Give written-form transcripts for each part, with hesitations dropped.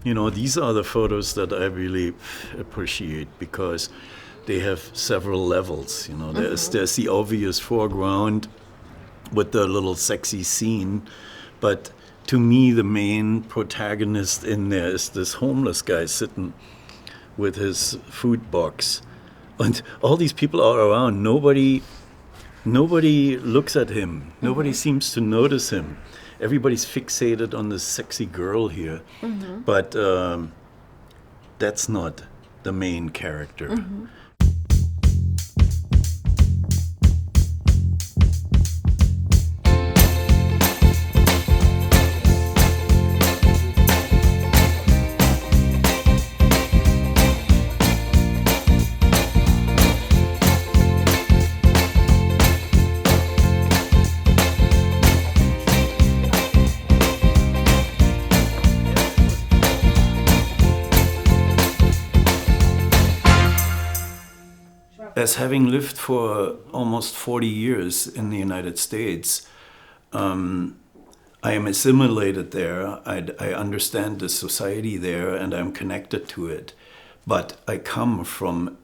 These are the photos that I really appreciate because they have several levels. There's the obvious foreground with the little sexy scene, but to me the main protagonist in there is this homeless guy sitting with his food box, and all these people are around. Nobody looks at him. Nobody seems to notice him. Everybody's fixated on this sexy girl here, but that's not the main character. As having lived for almost 40 years in the United States, I am assimilated there. I understand the society there and I'm connected to it. But I come from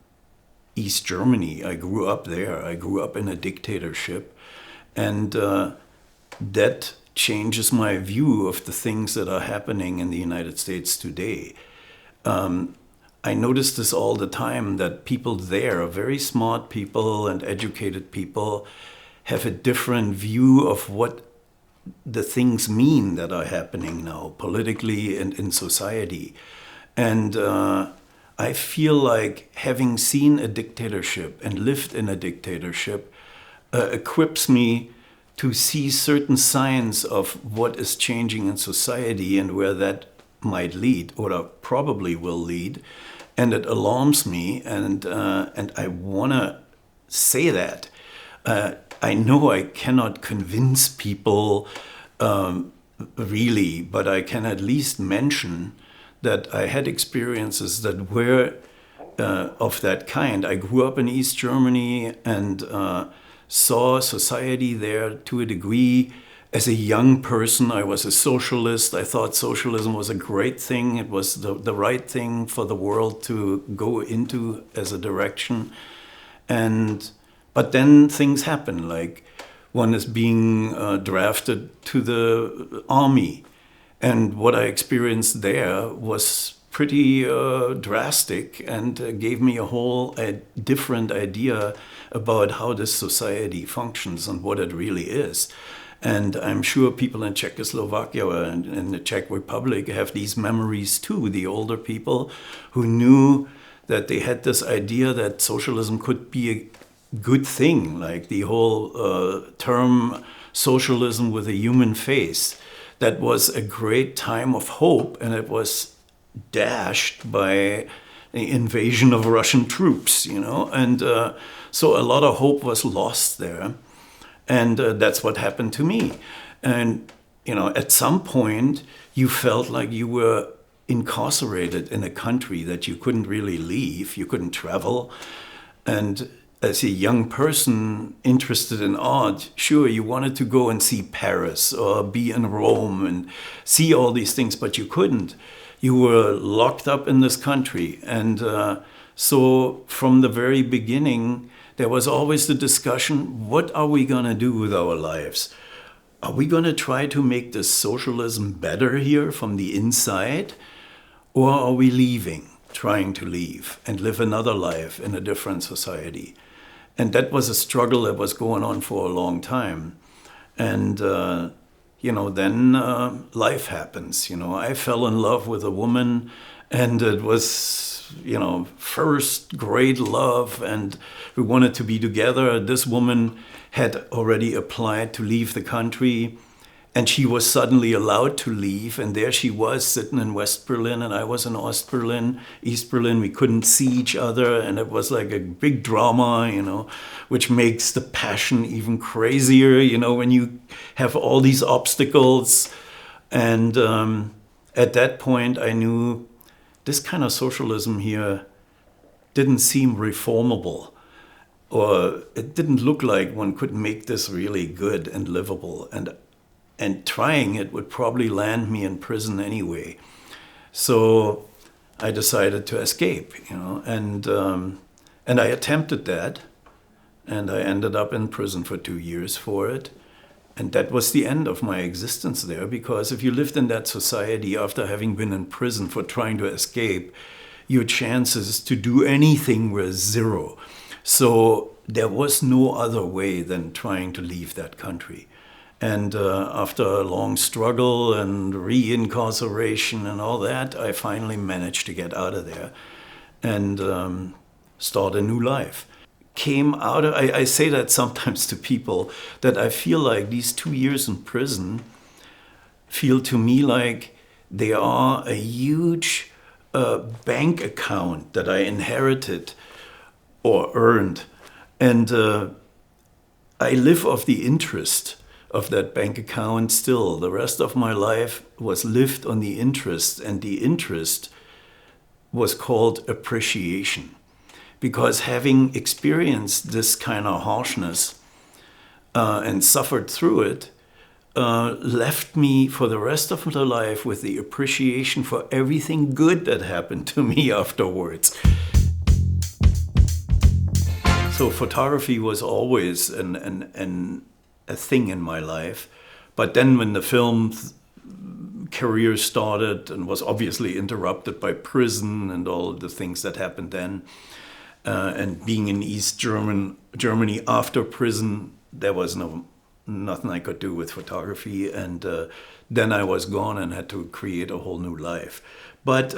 East Germany. I grew up there. I grew up in a dictatorship. And that changes my view of the things that are happening in the United States today. I notice this all the time, that people there, very smart people and educated people, have a different view of what the things mean that are happening now, politically and in society. And I feel like having seen a dictatorship and lived in a dictatorship equips me to see certain signs of what is changing in society and where that might lead, or probably will lead. And it alarms me, and I want to say that. I know I cannot convince people really, but I can at least mention that I had experiences that were of that kind. I grew up in East Germany and saw society there to a degree. As a young person, I was a socialist. I thought socialism was a great thing. It was the right thing for the world to go into as a direction. But then things happen, like one is being drafted to the army. And what I experienced there was pretty drastic and gave me a different idea about how this society functions and what it really is. And I'm sure people in Czechoslovakia and in the Czech Republic have these memories too, the older people who knew that they had this idea that socialism could be a good thing, like the whole term socialism with a human face. That was a great time of hope, and it was dashed by the invasion of Russian troops, and so a lot of hope was lost there. And that's what happened to me. And, at some point, you felt like you were incarcerated in a country that you couldn't really leave, you couldn't travel. And as a young person interested in art, sure, you wanted to go and see Paris or be in Rome and see all these things, but you couldn't. You were locked up in this country. And so from the very beginning, there was always the discussion, what are we going to do with our lives? Are we going to try to make this socialism better here from the inside? Or are we trying to leave and live another life in a different society? And that was a struggle that was going on for a long time. And, then life happens. I fell in love with a woman, and it was first grade love, and we wanted to be together. This woman had already applied to leave the country, and she was suddenly allowed to leave, and there she was sitting in West Berlin, and I was in East Berlin. We couldn't see each other, and it was like a big drama, which makes the passion even crazier, when you have all these obstacles. And at that point, I knew this kind of socialism here didn't seem reformable, or it didn't look like one could make this really good and livable. And trying it would probably land me in prison anyway. So I decided to escape, and I attempted that, and I ended up in prison for 2 years for it. And that was the end of my existence there, because if you lived in that society after having been in prison for trying to escape, your chances to do anything were zero. So there was no other way than trying to leave that country. And after a long struggle and reincarceration and all that, I finally managed to get out of there and start a new life. Came out of, I say that sometimes to people, that I feel like these 2 years in prison feel to me like they are a huge bank account that I inherited or earned. And I live off the interest of that bank account still. The rest of my life was lived on the interest, and the interest was called appreciation. Because having experienced this kind of harshness and suffered through it, left me for the rest of my life with the appreciation for everything good that happened to me afterwards. So photography was always a thing in my life. But then when the film career started and was obviously interrupted by prison and all the things that happened then, and being in East Germany after prison, there was nothing I could do with photography, and then I was gone and had to create a whole new life. But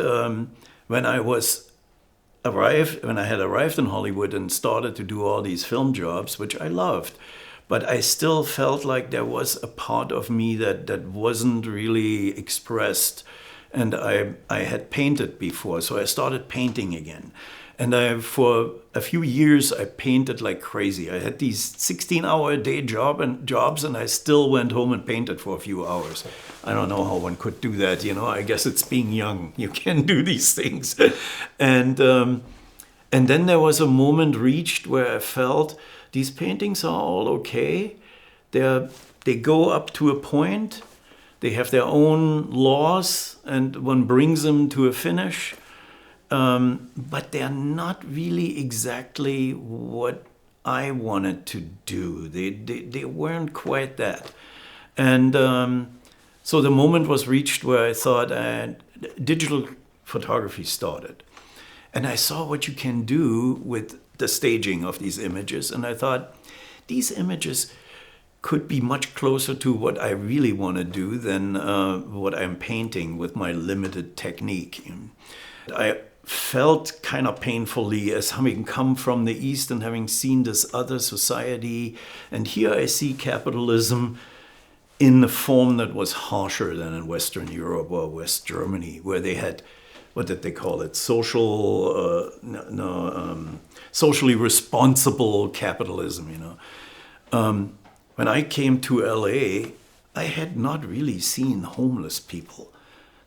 when I had arrived in Hollywood and started to do all these film jobs, which I loved, but I still felt like there was a part of me that wasn't really expressed, and I had painted before, so I started painting again. And for a few years, I painted like crazy. I had these 16-hour-a-day jobs, and I still went home and painted for a few hours. I don't know how one could do that, I guess it's being young. You can do these things. And then there was a moment reached where I felt these paintings are all okay. They go up to a point. They have their own laws, and one brings them to a finish. But they're not really exactly what I wanted to do. They weren't quite that. And so the moment was reached where I thought digital photography started. And I saw what you can do with the staging of these images. And I thought, these images could be much closer to what I really want to do than what I'm painting with my limited technique. I felt kind of painfully as having come from the East and having seen this other society. And here I see capitalism in the form that was harsher than in Western Europe or West Germany, where they had, what did they call it? Socially responsible capitalism, When I came to LA, I had not really seen homeless people.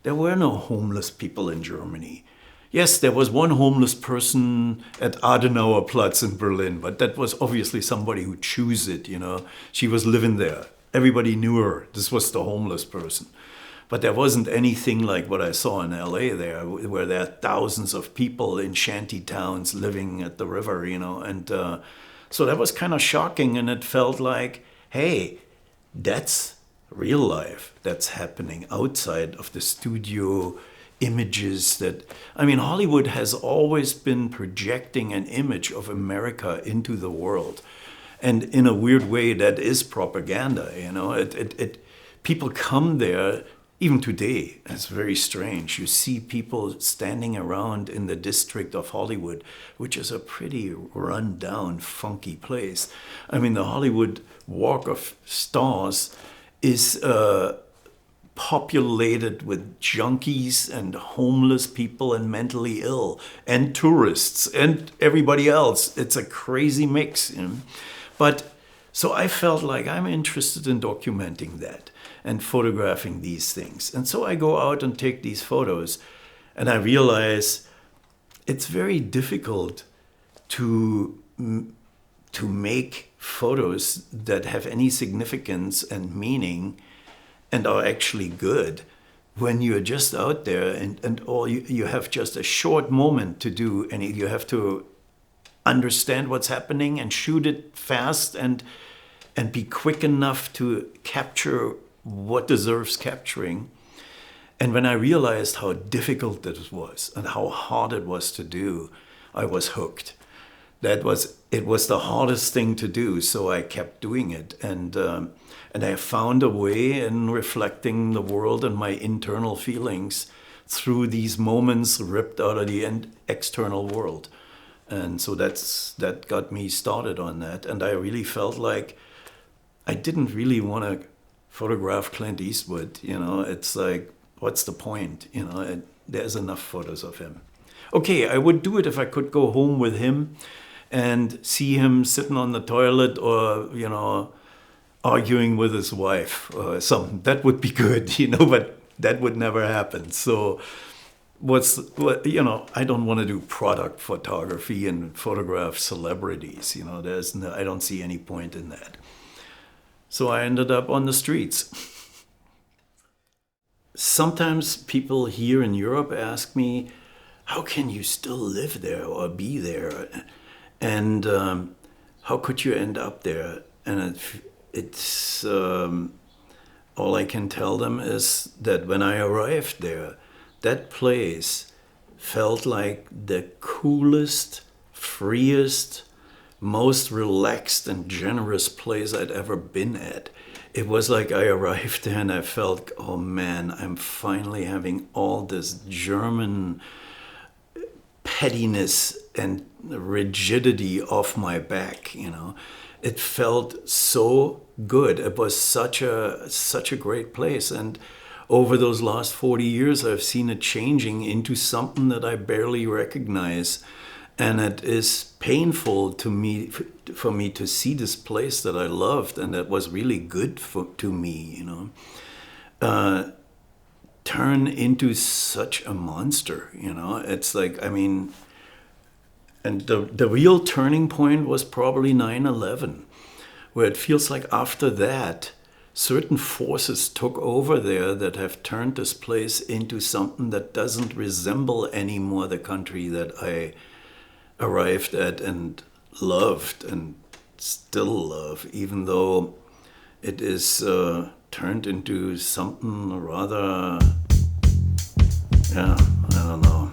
There were no homeless people in Germany. Yes, there was one homeless person at Adenauerplatz in Berlin, but that was obviously somebody who chose it, She was living there. Everybody knew her. This was the homeless person. But there wasn't anything like what I saw in LA there, where there are thousands of people in shanty towns living at the river, And so that was kind of shocking, and it felt like, hey, that's real life that's happening outside of the studio images Hollywood has always been projecting an image of America into the world. And in a weird way, that is propaganda, people come there, even today. It's very strange. You see people standing around in the district of Hollywood, which is a pretty run-down, funky place. The Hollywood Walk of Stars is populated with junkies and homeless people and mentally ill and tourists and everybody else. It's a crazy mix. But so I felt like I'm interested in documenting that and photographing these things. And so I go out and take these photos, and I realize it's very difficult to make photos that have any significance and meaning and are actually good when you're just out there and all you have just a short moment to do, and you have to understand what's happening and shoot it fast and be quick enough to capture what deserves capturing. And when I realized how difficult this was and how hard it was to do, I was hooked. It was the hardest thing to do, so I kept doing it. And I found a way in reflecting the world and my internal feelings through these moments ripped out of the external world. And so that got me started on that. And I really felt like I didn't really want to photograph Clint Eastwood. It's like, what's the point? There's enough photos of him. Okay, I would do it if I could go home with him and see him sitting on the toilet or, arguing with his wife or something. That would be good, but that would never happen. So I don't want to do product photography and photograph celebrities. I don't see any point in that. So I ended up on the streets. Sometimes people here in Europe ask me, how can you still live there or be there? And how could you end up there? And it's all I can tell them is that when I arrived there, that place felt like the coolest, freest, most relaxed and generous place I'd ever been at. It was like I arrived there and I felt, oh man, I'm finally having all this German pettiness and rigidity off my back, It felt so good. It was such a great place. And over those last 40 years, I've seen it changing into something that I barely recognize. And it is painful for me to see this place that I loved and that was really good to me, turn into such a monster, It's like, and the real turning point was probably 9/11, where it feels like after that, certain forces took over there that have turned this place into something that doesn't resemble anymore the country that I arrived at and loved and still love, even though it is turned into something rather, I don't know.